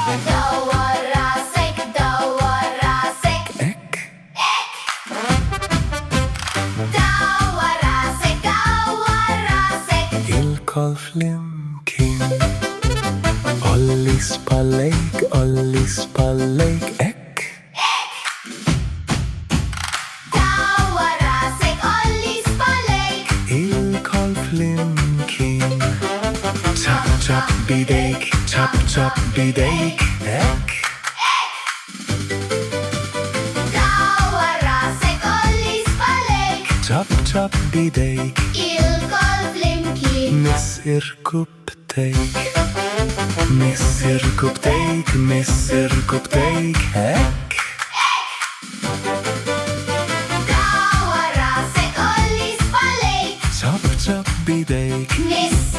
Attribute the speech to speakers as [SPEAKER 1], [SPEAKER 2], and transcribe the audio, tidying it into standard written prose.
[SPEAKER 1] Dawwar rasek, dawwar rasek.
[SPEAKER 2] Ek.
[SPEAKER 1] Dawwar rasek, dawwar rasek.
[SPEAKER 2] Il-kol flimkien. Għolli spallejk, ek.
[SPEAKER 1] Dawwar rasek, għolli spallejk.
[SPEAKER 2] Il-kol flimkien. Ċapċap bidejk, ċapċap bidejk, ek.
[SPEAKER 1] Dawwar rasek, għolli spallejk.
[SPEAKER 2] ċapċap bidejk.
[SPEAKER 1] Il-kol flimkien.
[SPEAKER 2] Miss irkupptejk. Miss irkupptejk, ek.
[SPEAKER 1] Dawwar rasek, għolli spallejk.
[SPEAKER 2] ċapċap bidejk.
[SPEAKER 1] Miss